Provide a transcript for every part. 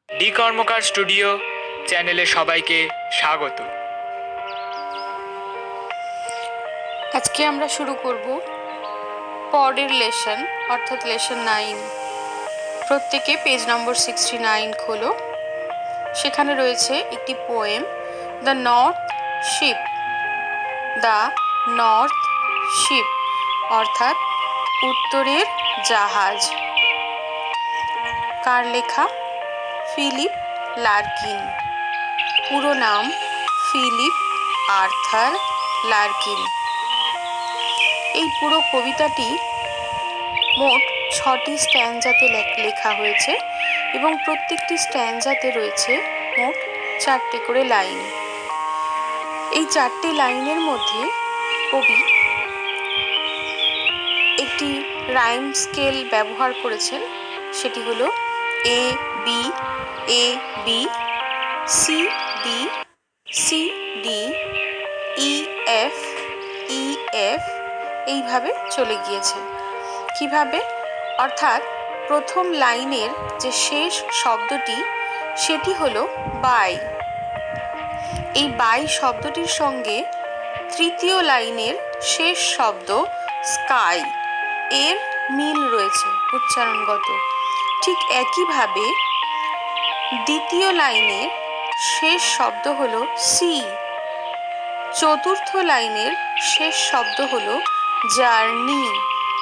D কর্মকার studio চ্যানেলে সবাইকে স্বাগত। আজকে আমরা শুরু করব পরের লেসন, অর্থাৎ লেসন 9। প্রত্যেকে পেজ নম্বর 69 খোলো। সেখানে রয়েছে একটি poem, the North Ship. The North Ship অর্থাৎ উত্তরের জাহাজ। কার লেখা? Philip Larkin. পুরো নাম ফিলিপ আর্থার লার্কিন। এই পুরো কবিতাটি মোট 6টি স্ট্যানজাতে লেখা হয়েছে এবং প্রত্যেকটি স্ট্যানজাতে রয়েছে মোট 4টে করে লাইন। এই 4টি লাইনের মধ্যে কবি একটি রাইম স্কেল ব্যবহার করেছেন, সেটি হলো A B, A B, C D, C D, E F, E F, এইভাবে চলে গিয়েছে। কিভাবে? অর্থাৎ প্রথম লাইনের যে শেষ শব্দটি সেটি হলো বাই। এই বাই শব্দটির সঙ্গে তৃতীয় লাইনের শেষ শব্দ স্কাই এর মিল রয়েছে উচ্চারণগত। ঠিক একইভাবে দ্বিতীয় লাইনের শেষ শব্দ হলো সি। চতুর্থ লাইনের শেষ শব্দ হলো জার্নি।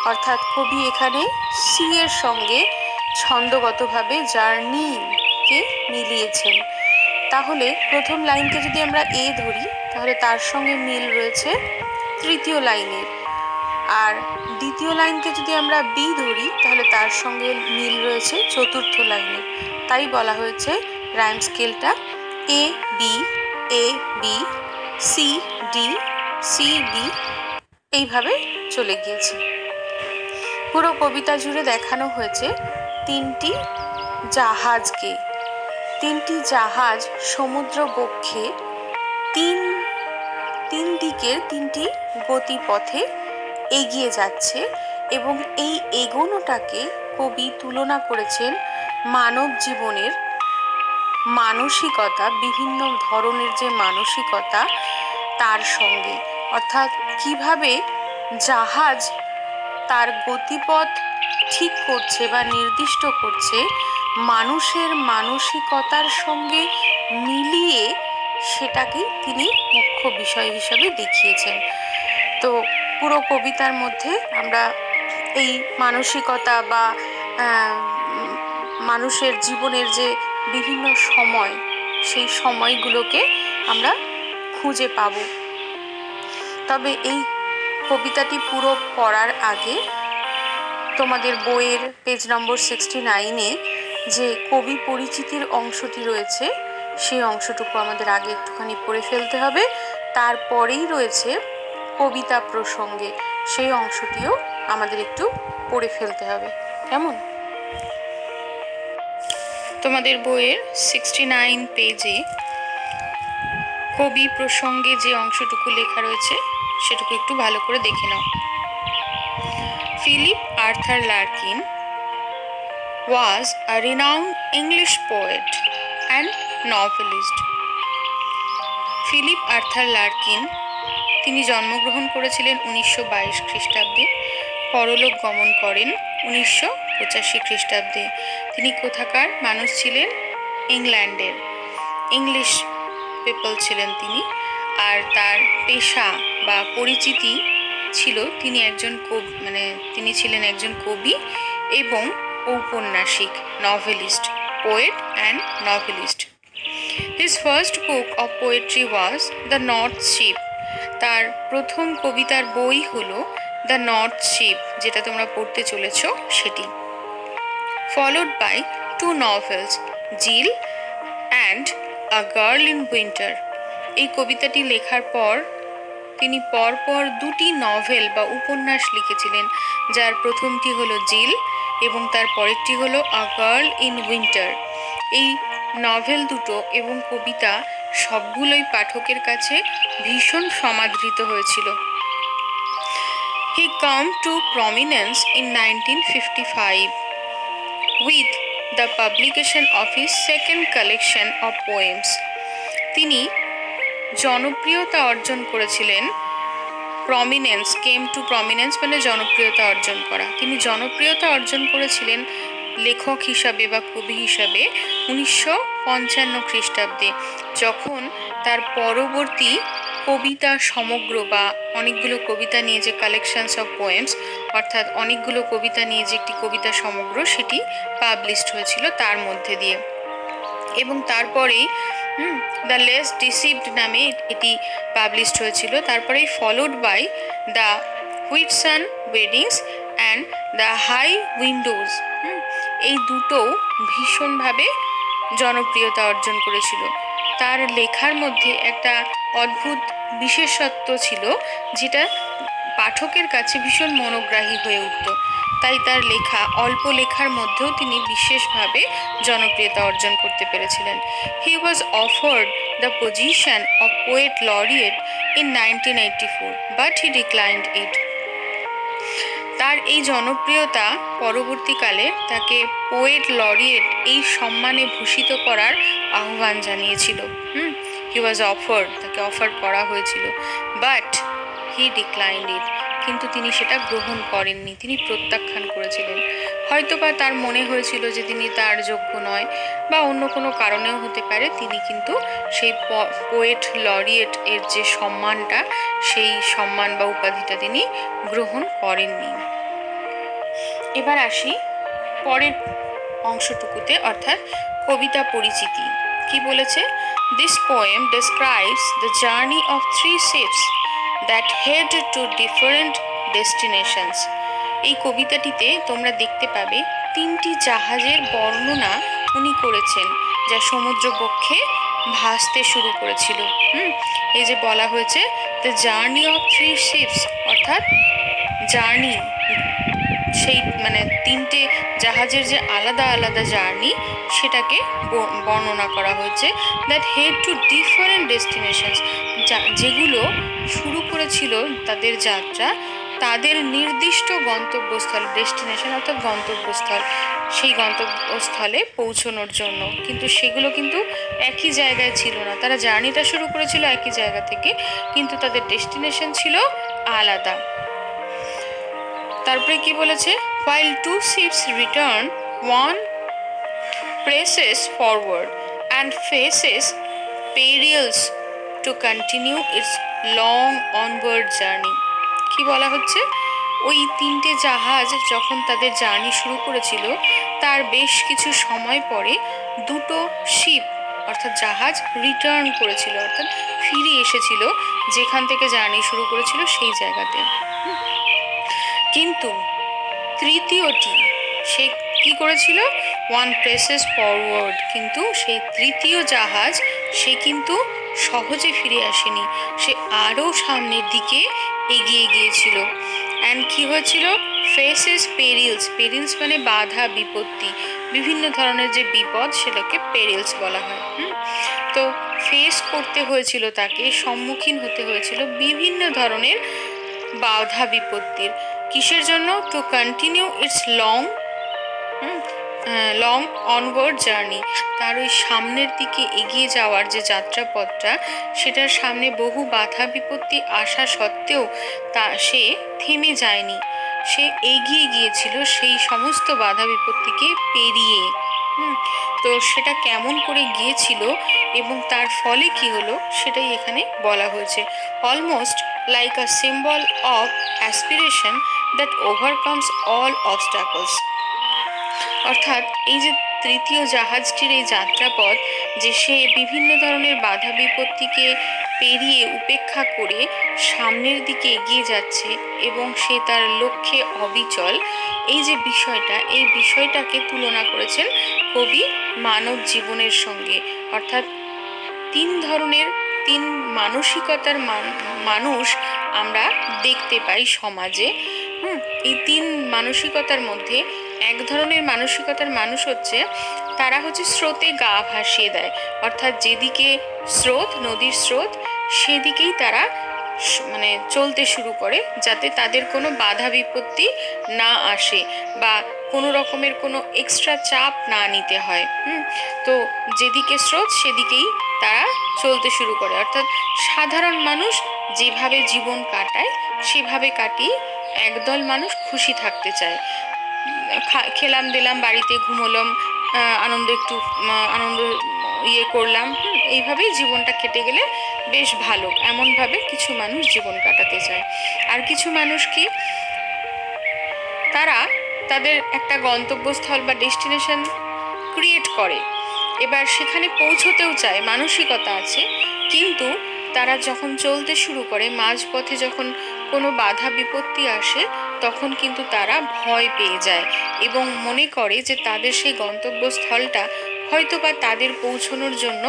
অর্থাৎ কবি এখানে সি এর সঙ্গে ছন্দগতভাবে জার্নিকে মিলিয়েছেন। তাহলে প্রথম লাইনকে যদি আমরা এ ধরি তাহলে তার সঙ্গে মিল রয়েছে তৃতীয় লাইনের, আর দ্বিতীয় লাইনকে যদি আমরা বি ধরি তাহলে তার সঙ্গে মিল রয়েছে চতুর্থ লাইনের। তাই বলা হয়েছে রাইম স্কেলটা A B, A B, C D, C D, এইভাবে চলে গিয়েছে। পুরো কবিতা জুড়ে দেখানো হয়েছে 3টি জাহাজকে। 3টি জাহাজ সমুদ্র বক্ষে তিন দিকের 3টি গতিপথে এগিয়ে যাচ্ছে এবং এই এগোনোটাকে কবি তুলনা করেছেন মানব জীবনের মানসিকতা, বিভিন্ন ধরনের যে মানসিকতা তার সঙ্গে। অর্থাৎ কিভাবে জাহাজ তার গতিপথ ঠিক করছে বা নির্দিষ্ট করছে মানুষের মানসিকতার সঙ্গে মিলিয়ে, সেটাকেই তিনি মুখ্য বিষয় হিসাবে দেখিয়েছেন। তো পুরো কবিতার মধ্যে আমরা এই মানসিকতা বা মানুষের জীবনের যে বিভিন্ন সময়, সেই সময়গুলোকে আমরা খুঁজে পাব। তবে এই কবিতাটি পুরো পড়ার আগে তোমাদের বইয়ের পেজ নম্বর 69-এ যে কবি পরিচিতির অংশটি রয়েছে সেই অংশটুকু আমাদের আগে একটুখানি পড়ে ফেলতে হবে। তারপরেই রয়েছে কবিতা প্রসঙ্গে, সেই অংশটিও আমাদের একটু পড়ে ফেলতে হবে। কেমন? তোমাদের বইয়ের 69 পেজে কবি প্রসঙ্গে যে অংশটুকু লেখা রয়েছে সেটুকু একটু ভালো করে দেখে নাও। Philip Arthur Larkin was a renowned English poet and novelist. Philip Arthur Larkin তিনি জন্মগ্রহণ করেছিলেন 1922 খ্রিস্টাব্দে, পরলোক গমন করেন 1985 খ্রিস্টাব্দে। তিনি কোথাকার মানুষ ছিলেন? ইংল্যান্ডের, ইংলিশ পিপল ছিলেন তিনি। আর তার পেশা বা পরিচিতি ছিল তিনি ছিলেন একজন কবি এবং ঔপন্যাসিক, novelist, poet and novelist. His first book of poetry was The North Ship. তার প্রথম কবিতার বই হলো দ্য নর্থ শিপ, যেটা তোমরা পড়তে চলেছ সেটি। Followed by 2 novels, Jill and A Girl in Winter. এই কবিতাটি লেখার পর তিনি পরপর 2টি নভেল বা উপন্যাস লিখেছিলেন, যার প্রথমটি হলো জিল এবং তার পরেরটি হলো আ গার্ল ইন উইন্টার। এই নভেল দুটো এবং কবিতা সবগুলোই পাঠকের কাছে ভীষণ সমাদৃত হয়েছিল। He came to prominence in 1955 with the publication of his second collection of poems. তিনি জনপ্রিয়তা অর্জন করেছিলেন, প্রমিনেন্স কেম টু প্রমিনেন্স মানে জনপ্রিয়তা অর্জন করা। তিনি জনপ্রিয়তা অর্জন করেছিলেন লেখক হিসাবে বা কবি হিসাবে 1955 খ্রিস্টাব্দে, যখন তার পরবর্তী কবিতা সমগ্র বা অনেকগুলো কবিতা নিয়ে যে কালেকশনস অফ পোয়েমস, অর্থাৎ অনেকগুলো কবিতা নিয়ে যে একটি কবিতা সমগ্র, সেটি পাবলিশড হয়েছিল তার মধ্যে দিয়ে। এবং তারপরেই দ্য লেস ডিসিভড নামে এটি পাবলিশড হয়েছিল। তারপরেই followed by the Whitsun Weddings and the High Windows, এই দুটোও ভীষণভাবে জনপ্রিয়তা অর্জন করেছিল। তার লেখার মধ্যে একটা অদ্ভুত বিশেষত্ব ছিল, যেটা পাঠকের কাছে ভীষণ মনোগ্রাহী হয়ে উঠত। তাই তার লেখা, অল্প লেখার মধ্যেও তিনি বিশেষভাবে জনপ্রিয়তা অর্জন করতে পেরেছিলেন। He was offered the position of poet laureate in 1984, but he declined it. তার এই জনপ্রিয়তা পরবর্তীকালে তাকে পোয়েট লরিয়েট এই সম্মানে ভূষিত করার আহ্বান জানিয়েছিল। হি ওয়াজ অফার্ড, তাকে অফার করা হয়েছিল, বাট হি ডিক্লাইন্ড ইট, কিন্তু তিনি সেটা গ্রহণ করেননি, তিনি প্রত্যাখ্যান করেছিলেন। হয়তোবা তার মনে হয়েছিল যে তিনি তার যোগ্য নয়, বা অন্য কোনো কারণেও হতে পারে, তিনি কিন্তু সেই পোয়েট লরিয়েট এর যে সম্মানটা, সেই সম্মান বা উপাধিটা তিনি গ্রহণ করেননি। এবার আসি পরের অংশটুকুতে, অর্থাৎ কবিতা পরিচিতি। কি বলেছে? This poem describes the journey of 3 ships that head to different destinations. এই কবিতাটিতে তোমরা দেখতে পাবে 3টি জাহাজের বর্ণনা উনি করেছেন, যা সমুদ্র বক্ষে ভাসতে শুরু করেছিল। এই যে বলা হয়েছে দ্য জার্নি অফ 3 ships, অর্থাৎ জার্নি, সেই মানে 3টে জাহাজের যে আলাদা আলাদা জার্নি, সেটাকে বর্ণনা করা হয়েছে। That head to different destinations, যেগুলো শুরু করেছিল তাদের যাত্রা তাদের নির্দিষ্ট গন্তব্যস্থল, ডেস্টিনেশন অর্থাৎ গন্তব্যস্থল, সেই গন্তব্যস্থলে পৌঁছানোর জন্য। কিন্তু সেগুলো কিন্তু একই জায়গায় ছিল না, তারা জার্নিটা শুরু করেছিল একই জায়গা থেকে, কিন্তু তাদের ডেস্টিনেশন ছিল আলাদা। তারপরে কি বলেছে? while 2 ships return, one presses forward and faces perils to continue its long onward journey. কি বলা হচ্ছে? ওই 3টে জাহাজ যখন তাদের জার্নি শুরু করেছিল, তার বেশ কিছু সময় পরে 2টো শিপ অর্থাৎ জাহাজ রিটার্ন করেছিল, অর্থাৎ ফিরে এসেছিল যেখান থেকে জার্নি শুরু করেছিল সেই জায়গাতে। কিন্তু তৃতীয়টি সে কি করেছিল? ওয়ান প্রেসেস ফরওয়ার্ড, কিন্তু সেই তৃতীয় জাহাজ সে কিন্তু সহজে ফিরে আসেনি, সে আরও সামনের দিকে এগিয়ে গিয়েছিল। অ্যান্ড কি হয়েছিল? ফেসেস পেরিলস, পেরিলস মানে বাধা বিপত্তি, বিভিন্ন ধরনের যে বিপদ সেটাকে পেরিলস বলা হয়। তো ফেস করতে হয়েছিল, তাকে সম্মুখীন হতে হয়েছিল বিভিন্ন ধরনের বাধা বিপত্তির। কিসের জন্য? To continue it's long onward journey, তার ওই সামনের দিকে এগিয়ে যাওয়ার যে যাত্রাপথটা, সেটার সামনে বহু বাধা বিপত্তি আসা সত্ত্বেও সে থেমে যায়নি, সে এগিয়ে গিয়েছিল সেই সমস্ত বাধা বিপত্তিকে পেরিয়ে। তো সেটা কেমন করে গিয়েছিল এবং তার ফলে কি হলো, সেটাই এখানে বলা হয়েছে। Almost like a symbol of aspiration that ওভারকামস all obstacles, অর্থাৎ এই যে তৃতীয় জাহাজটির এই যাত্রাপথ, যে সে বিভিন্ন ধরনের বাধা বিপত্তিকে পেরিয়ে উপেক্ষা করে সামনের দিকে এগিয়ে যাচ্ছে এবং সে তার লক্ষ্যে অবিচল, এই যে বিষয়টা, এই বিষয়টাকে তুলনা করেছেন কবি মানব জীবনের সঙ্গে। অর্থাৎ 3 ধরনের 3 মানসিকতার মানুষ আমরা দেখতে পাই সমাজে। এই 3 মানসিকতার মধ্যে এক ধরনের মানসিকতার মানুষ হচ্ছে, তারা হচ্ছে স্রোতে গা ভাসিয়ে দেয়, অর্থাৎ যেদিকে স্রোত, নদীর স্রোত, সেদিকেই তারা চলতে শুরু করে, যাতে তাদের কোনো বাধা বিপত্তি না আসে বা কোনো রকমের কোনো এক্সট্রা চাপ না নিতে হয়। তো যেদিকে স্রোত সেদিকেই তারা চলতে শুরু করে, অর্থাৎ সাধারণ মানুষ যেভাবে জীবন কাটায় সেভাবে কাটিয়ে একদল মানুষ খুশি থাকতে চায়। খেলাম দিলাম, বাড়িতে ঘুমোলাম, আনন্দ একটু আনন্দ করলাম, এইভাবেই জীবনটা কেটে গেলে বেশ ভালো, এমনভাবে কিছু মানুষ জীবন কাটাতে চায়। আর কিছু মানুষ কি, তারা তাদের একটা গন্তব্যস্থল বা ডেস্টিনেশন ক্রিয়েট করে, এবার সেখানে পৌঁছতেও চায়, মানসিকতা আছে, কিন্তু তারা যখন চলতে শুরু করে মাঝপথে যখন কোনো বাধা বিপত্তি আসে তখন কিন্তু তারা ভয় পেয়ে যায় এবং মনে করে যে তাদের সেই গন্তব্যস্থলটা হয়তো বা তাদের পৌঁছানোর জন্য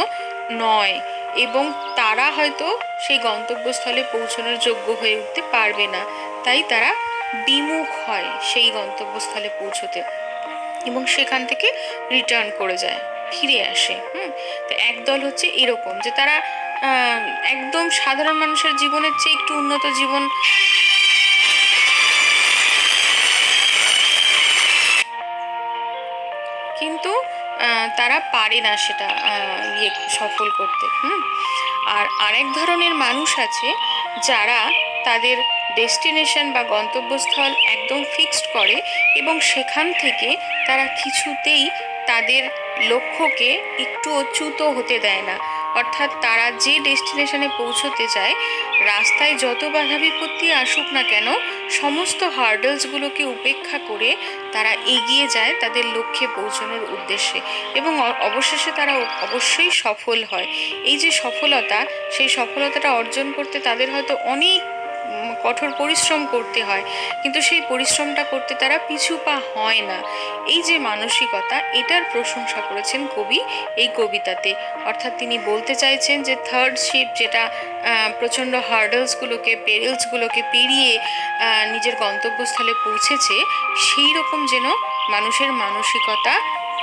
নয়, এবং তারা হয়তো সেই গন্তব্যস্থলে পৌঁছানোর যোগ্য হয়ে উঠতে পারবে না, তাই তারা বিমুখ হয় সেই গন্তব্যস্থলে পৌঁছতে এবং সেখান থেকে রিটার্ন করে যায়, ফিরে আসে। তো একদল হচ্ছে এরকম, যে তারা একদম সাধারণ মানুষের জীবনের চেয়ে একটু উন্নত জীবন কিন্তু তারা পারে না সেটা সফল করতে। আর আরেক ধরনের মানুষ আছে যারা তাদের ডেস্টিনেশন বা গন্তব্যস্থল একদম ফিক্সড করে এবং সেখান থেকে তারা কিছুতেই তাদের লক্ষ্যকে একটু চ্যুত হতে দেয় না, অর্থাৎ তারা যে ডেস্টিনেশনে পৌঁছতে চায় রাস্তায় যত বাধা বিপত্তি আসুক না কেন সমস্ত হার্ডলসগুলোকে উপেক্ষা করে তারা এগিয়ে যায় তাদের লক্ষ্যে পৌঁছানোর উদ্দেশ্যে এবং অবশেষে তারা অবশ্যই সফল হয়। এই যে সফলতা, সেই সফলতাটা অর্জন করতে তাদের হয়তো অনেক কঠোর পরিশ্রম করতে হয়, কিন্তু সেই পরিশ্রমটা করতে তারা পিছু পা হয় না। এই যে মানসিকতা, এটার প্রশংসা করেছেন কবি এই কবিতাতে, অর্থাৎ তিনি বলতে চাইছেন যে থার্ড শিপ যেটা প্রচণ্ড হার্ডলসগুলোকে পেরিলসগুলোকে পেরিয়ে নিজের গন্তব্যস্থলে পৌঁছেছে, সেই রকম যেন মানুষের মানসিকতা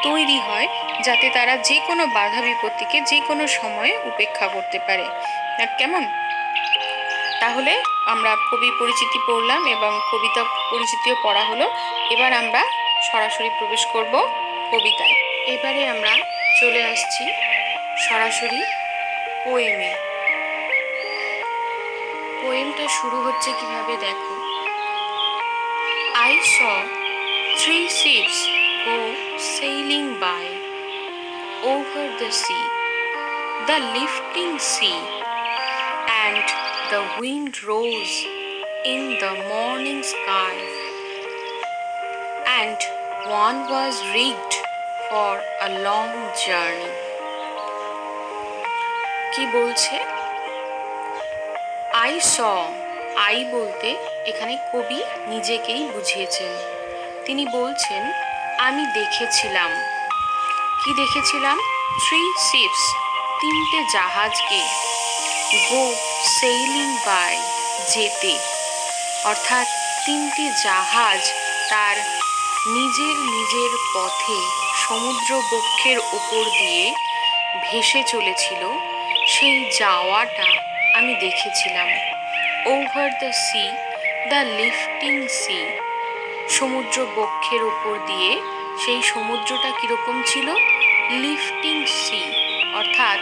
তৈরি হয় যাতে তারা যে কোনো বাধা বিপত্তিকে যে কোনো সময়ে উপেক্ষা করতে পারে। কেমন? তাহলে আমরা কবি পরিচিতি পড়লাম এবং কবিতা পরিচিতিও পড়া হলো, এবার আমরা সরাসরি প্রবেশ করব কবিতায়। এবারে আমরা চলে আসছি সরাসরি পোয়েমে। পোয়েমটা শুরু হচ্ছে কিভাবে দেখো। I saw 3 ships go sailing by over the sea, the lifting sea, and the wind rose in the morning sky, and one was rigged for a long journey. কি বলছে? I saw, I বলতে এখানে কবি নিজেকেই বুঝিয়েছেন। তিনি বলছেন আমি দেখেছিলাম। কি দেখেছিলাম? 3 ships, 3টে জাহাজকে, গো সেইলিং বাই, যেতে, অর্থাৎ 3টি জাহাজ তার নিজের পথে সমুদ্র বক্ষের ওপর দিয়ে ভেসে চলেছিল, সেই যাওয়াটা আমি দেখেছিলাম। Over the sea, the lifting sea, সমুদ্র বক্ষের ওপর দিয়ে, সেই সমুদ্রটা কীরকম ছিল? লিফটিং সি, অর্থাৎ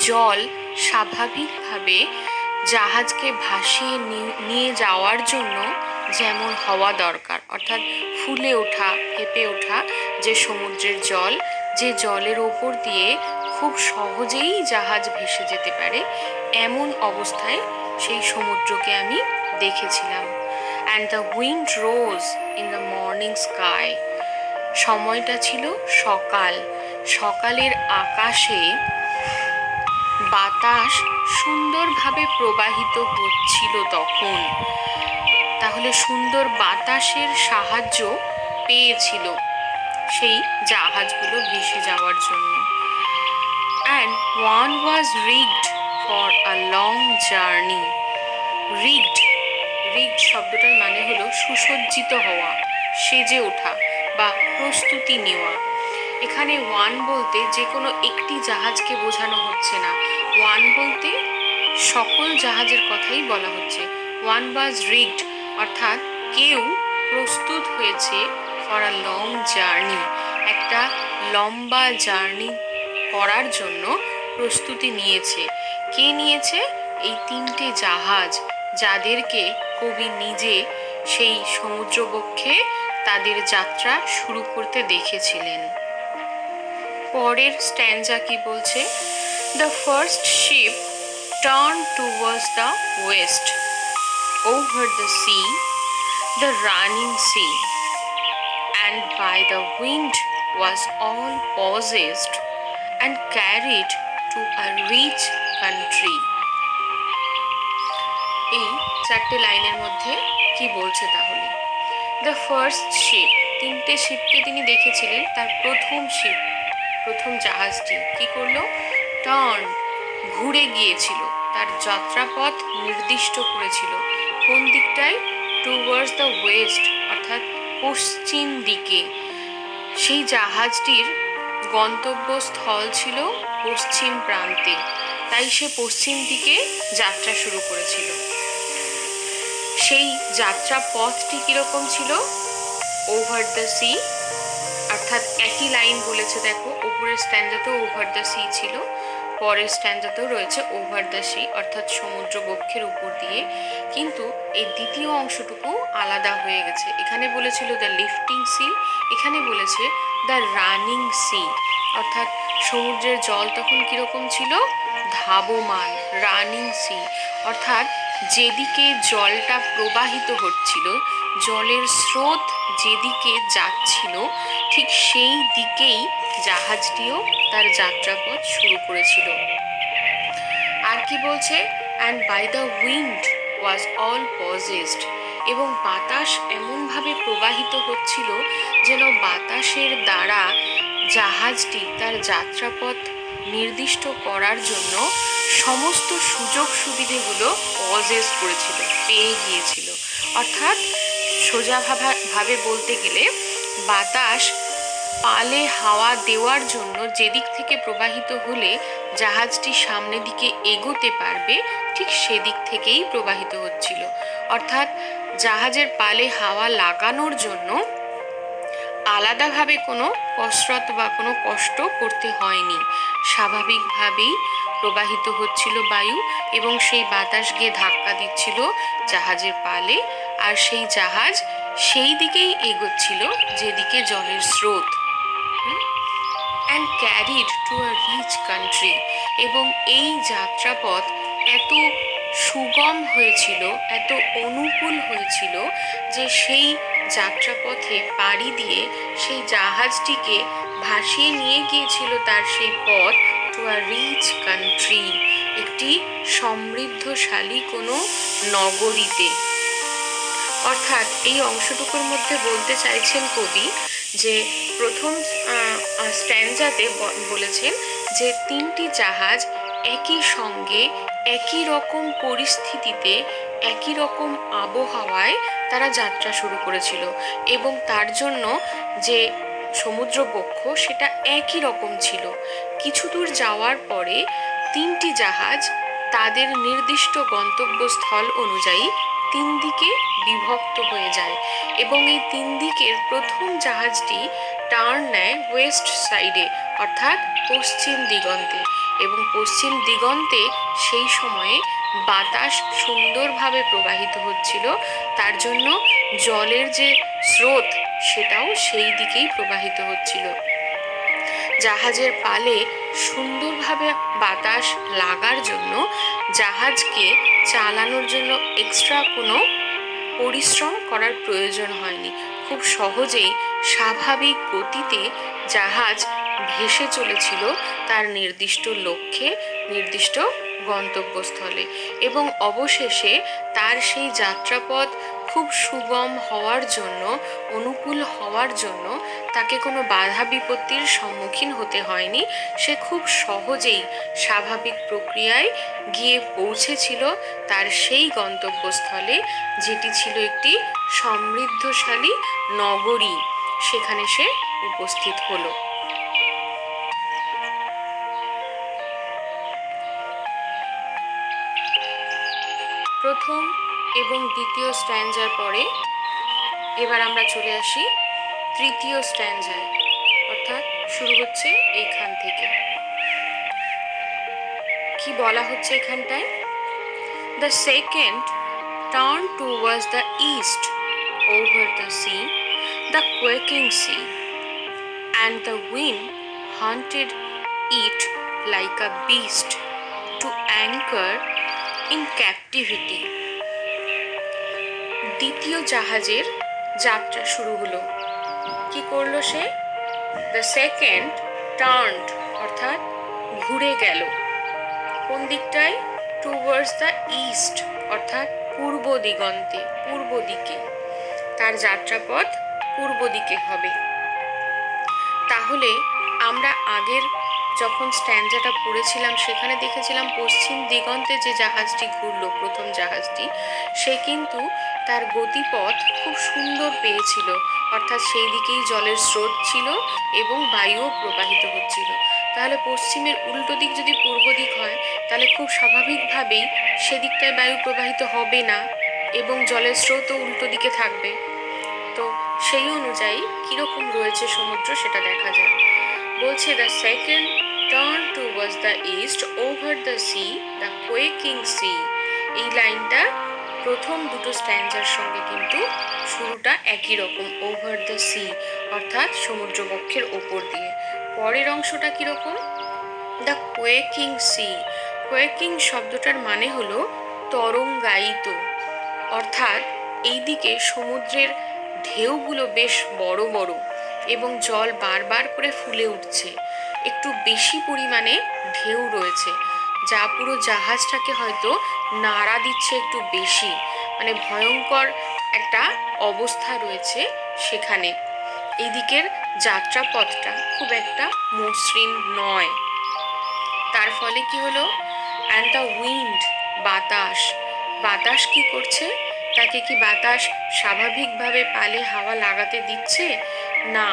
জল স্বাভাবিকভাবে জাহাজকে ভাসিয়ে নিয়ে যাওয়ার জন্য যেমন হওয়া দরকার, অর্থাৎ ফুলে ওঠা, ফেঁপে ওঠা যে সমুদ্রের জল, যে জলের ওপর দিয়ে খুব সহজেই জাহাজ ভেসে যেতে পারে, এমন অবস্থায় সেই সমুদ্রকে আমি দেখেছিলাম। And the wind rose in the morning sky, সময়টা ছিল সকাল, সকালের আকাশে বাতাস সুন্দরভাবে প্রবাহিত হচ্ছিল তখন, তাহলে সুন্দর বাতাসের সাহায্য পেয়েছিল সেই জাহাজগুলো ভেসে যাওয়ার জন্য। And one was rigged for a long journey. Rigged, rigged শব্দটার মানে হলো সুসজ্জিত হওয়া, সেজে ওঠা বা প্রস্তুতি নেওয়া। এখানে ওয়ান বলতে যে কোনো একটি জাহাজকে বোঝানো হচ্ছে না, ওয়ান বলতে সকল জাহাজের কথাই বলা হচ্ছে। ওয়ান ওয়াজ রিগড অর্থাৎ কেউ প্রস্তুত হয়েছে ফর আ লং জার্নি, একটা লম্বা জার্নি করার জন্য প্রস্তুতি নিয়েছে। কে নিয়েছে? এই তিনটে জাহাজ, যাদেরকে কবি নিজে সেই সমুদ্রবক্ষে তাদের যাত্রা শুরু করতে দেখেছিলেন। পরের স্ট্যান্জা কি বলছে? The first ship turn towards the west, over the sea, the running sea, and by the wind was all possessed and carried to a rich country. এই চারটে লাইনের মধ্যে কি বলছে তাহলে? দ্য ফার্স্ট শিপ, তিনটে শিপকে তিনি দেখেছিলেন। তার প্রথম জাহাজটি কি করলো? টার্ন, ঘুরে গিয়েছিল, তার যাত্রাপথ নির্দিষ্ট করেছিল। কোন দিকটায়? টুয়ার্ডস দ্য ওয়েস্ট, অর্থাৎ পশ্চিম দিকে। সেই জাহাজটির গন্তব্যস্থল ছিল পশ্চিম প্রান্তে, তাই সে পশ্চিম দিকে যাত্রা শুরু করেছিল। সেই যাত্রা পথটি কিরকম ছিল? ওভার দ্য সি, অর্থাৎ একই লাইন বলেছে, দেখো উপরের স্ট্যান্ডাতেও ওভার দ্য সি ছিল, পরের স্ট্যান্ডাতেও রয়েছে ওভার দ্য সি, অর্থাৎ সমুদ্র বক্ষের উপর দিয়ে। কিন্তু এই দ্বিতীয় অংশটুকু আলাদা হয়ে গেছে। এখানে বলেছিল দ্য লিফটিং সি, এখানে বলেছে দ্য রানিং সি, অর্থাৎ সমুদ্রের জল তখন কিরকম ছিল? ধাবমান, রানিং সি, অর্থাৎ যেদিকে জলটা প্রবাহিত হচ্ছিল, জলের স্রোত যেদিকে যাচ্ছিল, ঠিক সেই দিকেই জাহাজটিও তার যাত্রাপথ শুরু করেছিল। আর কি বলছে? And by the wind was all possessed, এবং বাতাস এমনভাবে প্রবাহিত হচ্ছিল যেন বাতাসের দ্বারা জাহাজটি তার যাত্রাপথ নির্দিষ্ট করার জন্য সমস্ত সুযোগ সুবিধেগুলো পজেস করেছিল, পেয়ে গিয়েছিল। অর্থাৎ সোজাভাবে বলতে গেলে বাতাস পালে হাওয়া দেওয়ার জন্য যেদিক থেকে প্রবাহিত হলে জাহাজটি সামনের দিকে এগোতে পারবে, ঠিক সেদিক থেকেই প্রবাহিত হচ্ছিল। অর্থাৎ জাহাজের পালে হাওয়া লাগানোর জন্য আলাদাভাবে কোনো কসরত বা কোনো কষ্ট করতে হয়নি, স্বাভাবিকভাবেই প্রবাহিত হচ্ছিল বায়ু, এবং সেই বাতাস গিয়ে ধাক্কা দিচ্ছিল জাহাজের পালে, আর সেই জাহাজ সেই দিকেই এগোচ্ছিল যেদিকে জলের স্রোত। And carried to a rich country, এবং এই যাত্রাপথ এত সুগম হয়েছিল, এত অনুকূল হয়েছিল যে সেই যাত্রাপথে পাড়ি দিয়ে সেই জাহাজটিকে ভাসিয়ে নিয়ে গিয়েছিল তার সেই পথ টু আ রিচ কান্ট্রি, একটি সমৃদ্ধশালী কোনো নগরীতে। অর্থাৎ এই অংশটুকুর মধ্যে বলতে চাইছেন কবি যে প্রথম স্ট্যান্জাতে বলেছেন যে তিনটি জাহাজ একই সঙ্গে একই রকম পরিস্থিতিতে একই রকম আবহাওয়ায় তারা যাত্রা শুরু করেছিল, এবং তার জন্য যে সমুদ্রবক্ষ সেটা একই রকম ছিল। কিছু দূর যাওয়ার পরে তিনটি জাহাজ তাদের নির্দিষ্ট গন্তব্যস্থল অনুযায়ী তিন দিকে বিভক্ত হয়ে যায়, এবং এই তিন দিকের প্রথম জাহাজটি টার্ন নেয় ওয়েস্ট সাইডে, অর্থাৎ পশ্চিম দিগন্তে, এবং পশ্চিম দিগন্তে সেই সময়ে বাতাস সুন্দরভাবে প্রবাহিত হচ্ছিল, তার জন্য জলের যে স্রোত সেটাও সেই দিকেই প্রবাহিত হচ্ছিল। জাহাজের পালে সুন্দরভাবে বাতাস লাগার জন্য জাহাজকে চালানোর জন্য এক্সট্রা কোনো পরিশ্রম করার প্রয়োজন হয়নি। খুব সহজেই স্বাভাবিক গতিতে জাহাজ ভেসে চলেছিল তার নির্দিষ্ট লক্ষ্যে, নির্দিষ্ট গন্তব্যস্থলে, এবং অবশেষে তার সেই যাত্রাপথ খুব সুগম হওয়ার জন্য, অনুকূল হওয়ার জন্য তাকে কোনো বাধা বিপত্তির সম্মুখীন হতে হয়নি। সে খুব সহজেই স্বাভাবিক প্রক্রিয়ায় গিয়ে পৌঁছেছিল তার সেই গন্তব্যস্থলে, যেটি ছিল একটি সমৃদ্ধশালী নগরী। সেখানে সে উপস্থিত হলো। প্রথম এবং দ্বিতীয় স্ট্যান্জার পরে এবার আমরা চলে আসি তৃতীয় স্ট্যান্ডায়, অর্থাৎ শুরু হচ্ছে এইখান থেকে। কি বলা হচ্ছে এখানটায়? The second turn towards the east over the sea, the quaking sea, and the wind hunted it like a beast to anchor in captivity. দ্বিতীয় জাহাজের যাত্রা শুরু হলো। কি করলো সে? দ্য সেকেন্ড টার্নড, অর্থাৎ ঘুরে গেল। কোন দিকটায়? টুয়ার্ডস দ্য ইস্ট, অর্থাৎ পূর্ব দিগন্তে, পূর্ব দিকে। তার যাত্রাপথ পূর্ব দিকে হবে। তাহলে আমরা আগের যখন স্ট্যান্ডাটা পড়েছিলাম সেখানে দেখেছিলাম পশ্চিম দিগন্তে যে জাহাজটি ঘুরলো, প্রথম জাহাজটি, সে কিন্তু তার গতিপথ খুব সুন্দর পেয়েছিল, অর্থাৎ সেই দিকেই জলের স্রোত ছিল এবং বায়ুও প্রবাহিত হচ্ছিল। তাহলে পশ্চিমের উল্টো দিক যদি পূর্ব দিক হয়, তাহলে খুব স্বাভাবিকভাবেই সেদিকটায় বায়ু প্রবাহিত হবে না এবং জলের স্রোতও উল্টো দিকে থাকবে। তো সেই অনুযায়ী কীরকম রয়েছে সমুদ্র সেটা দেখা যায়। বলছে the second turn towards the east over the sea, the quaking sea. এই লাইনটা প্রথম দুটো স্ট্যান্ডার সঙ্গে কিন্তু শুরুটা একই রকম, ওভার দ্য সি, অর্থাৎ সমুদ্রবক্ষের ওপর দিয়ে। পরের অংশটা কীরকম? The quaking C. কোয়েকিং শব্দটার মানে হলো তরঙ্গায়িত, অর্থাৎ এইদিকে সমুদ্রের ঢেউগুলো বেশ বড় বড় এবং জল বারবার করে ফুলে উঠছে, একটু বেশি পরিমাণে ঢেউ রয়েছে, যা পুরো জাহাজটাকে হয়তো নাড়া দিচ্ছে একটু বেশি, মানে ভয়ঙ্কর একটা অবস্থা রয়েছে সেখানে। এই দিকের যাত্রাপথটা খুব একটা মসৃণ নয়। তার ফলে কি হলো? অ্যান্ড দ্য উইন্ড, বাতাস। বাতাস কি করছে? তাকে কি বাতাস স্বাভাবিকভাবে পালে হাওয়া লাগাতে দিচ্ছে? না।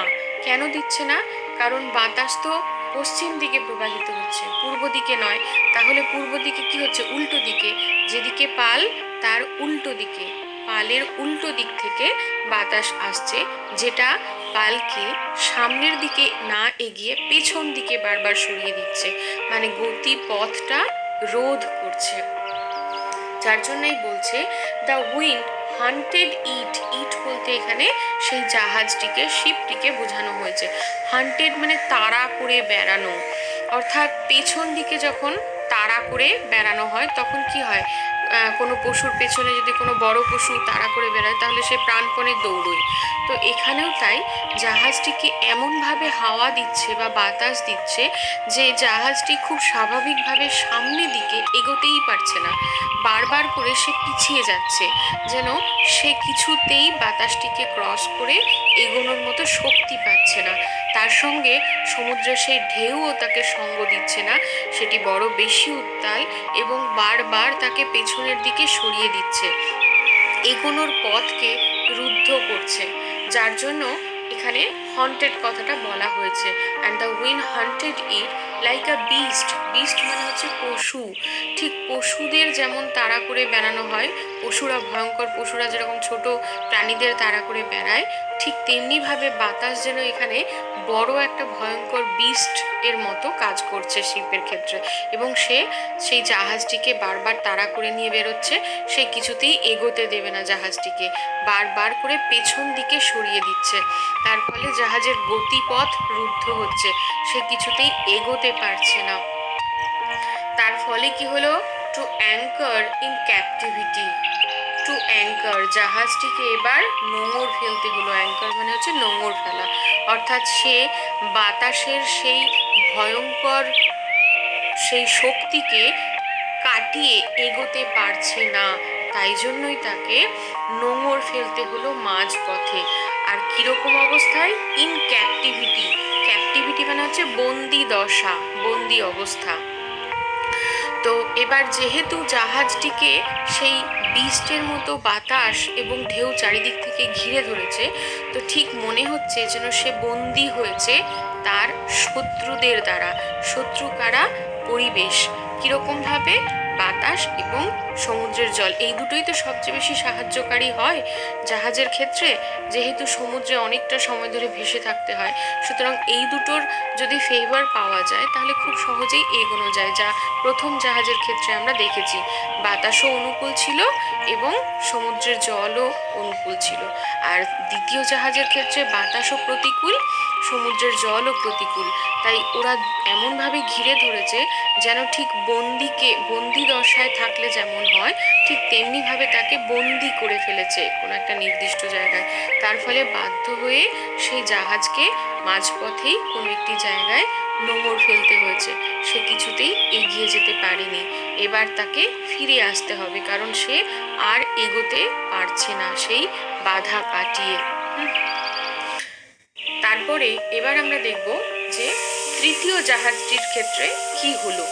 কেন দিচ্ছে না? কারণ বাতাস তো পশ্চিম দিকে প্রবাহিত হচ্ছে, পূর্ব দিকে নয়। তাহলে পূর্ব দিকে কি হচ্ছে? উল্টো দিকে। যেদিকে পাল তার উল্টো দিকে, পালের উল্টো দিক থেকে বাতাস আসছে, যেটা পালকে সামনের দিকে না এগিয়ে পেছন দিকে বারবার সরিয়ে দিচ্ছে, মানে গতিপথটা রোধ করছে। যার জন্যই বলছে দ্য উইন্ড হান্টেড ইট। ইট বলতে এখানে সেই জাহাজটিকে, শিপটিকে বোঝানো হয়েছে। হান্টেড মানে তাড়া করে বেড়ানো, অর্থাৎ পেছন দিকে যখন তাড়া করে বেড়ানো হয় তখন কি হয়? কোনো পশুর পেছনে যদি কোনো বড় পশু তাড়া করে বেড়ায় তাহলে সে প্রাণপণে দৌড়োয়। তো এখানেও তাই, জাহাজটিকে এমনভাবে হাওয়া দিচ্ছে বা বাতাস দিচ্ছে যে জাহাজটি খুব স্বাভাবিকভাবে সামনের দিকে এগোতেই পারছে না, বারবার করে সে পিছিয়ে যাচ্ছে, যেন সে কিছুতেই বাতাসটিকে ক্রস করে এগোনোর মতো শক্তি পাচ্ছে না। তার সঙ্গে সমুদ্রের সেই ঢেউও তাকে সঙ্গ দিচ্ছে না, সেটি বড় বেশি উত্তাল এবং বারবার তাকে পেছনের দিকে সরিয়ে দিচ্ছে, এগোনোর পথকে রুদ্ধ করছে। যার জন্য এখানে হন্টেড কথাটা বলা হয়েছে। And the wind hunted it like a beast. Beast মানে হচ্ছে পশু। ঠিক পশুদের যেমন তাড়া করে বেড়ানো হয়, পশুরা, ভয়ঙ্কর পশুরা যেরকম ছোট প্রাণীদের তাড়া করে বেড়ায়, ঠিক তেমনিভাবে বাতাস যেন এখানে বড় একটা ভয়ঙ্কর বিস্ট এর মতো কাজ করছে শিল্পের ক্ষেত্রে, এবং সে সেই জাহাজটিকে বারবার তাড়া করে নিয়ে বেরোচ্ছে। সে কিছুতেই এগোতে দেবে না জাহাজটিকে, বারবার করে পেছন দিকে সরিয়ে দিচ্ছে। তার ফলে জাহাজের গতিপথ রুদ্ধ হচ্ছে, সে কিছুতেই এগোতে পারছে না। তার ফলে কি হলো? To anchor in captivity. To anchor, জাহাজটিকে এবার নোঙর ফেলতে হলো। অ্যাঙ্কার মানে হচ্ছে নোঙর ফেলা, অর্থাৎ সে বাতাসের সেই ভয়ঙ্কর সেই শক্তিকে কাটিয়ে এগোতে পারছে না, তাই জন্যই তাকে নোঙর ফেলতে হলো মাঝপথে। আর কিরকম অবস্থায়? In captivity. ক্যাপটিভিটি মানে হচ্ছে বন্দি দশা, বন্দি অবস্থা। তো এবার যেহেতু জাহাজটিকে সেই বিস্টের মতো বাতাস এবং ঢেউ চারিদিক থেকে ঘিরে ধরেছে, তো ঠিক মনে হচ্ছে যেন সে বন্দি হয়েছে তার শত্রুদের দ্বারা। শত্রু কারা? পরিবেশ। কীরকমভাবে? বাতাস এবং সমুদ্রের জল, এই দুটোই তো সবচেয়ে বেশি সাহায্যকারী হয় জাহাজের ক্ষেত্রে, যেহেতু সমুদ্রে অনেকটা সময় ধরে ভেসে থাকতে হয়। সুতরাং এই দুটোর যদি ফেভার পাওয়া যায় তাহলে খুব সহজেই এগোনো যায়, যা প্রথম জাহাজের ক্ষেত্রে আমরা দেখেছি। বাতাসও অনুকূল ছিল এবং সমুদ্রের জলও অনুকূল ছিল। আর দ্বিতীয় জাহাজের ক্ষেত্রে বাতাসও প্রতিকূল, সমুদ্রের জলও প্রতিকূল। তাই ওরা এমনভাবে ঘিরে ধরেছে যেন ঠিক বন্দি দশায় থাকলে যেমন হয়, ঠিক তেমনিভাবে তাকে বন্দি করে ফেলেছে কোনো একটা নির্দিষ্ট জায়গায়। তার ফলে বাধ্য হয়ে সেই জাহাজকে মাঝপথেই কোনো একটি জায়গায় নোঙর ফেলতে হয়েছে। সে কিছুতেই এগিয়ে যেতে পারেনি। এবার তাকে ফিরে আসতে হবে, কারণ সে আর এগোতে পারছে না সেই বাধা কাটিয়ে। তারপরে এবার আমরা দেখব যে তৃতীয় জাহাজটির ক্ষেত্রে কি হলো।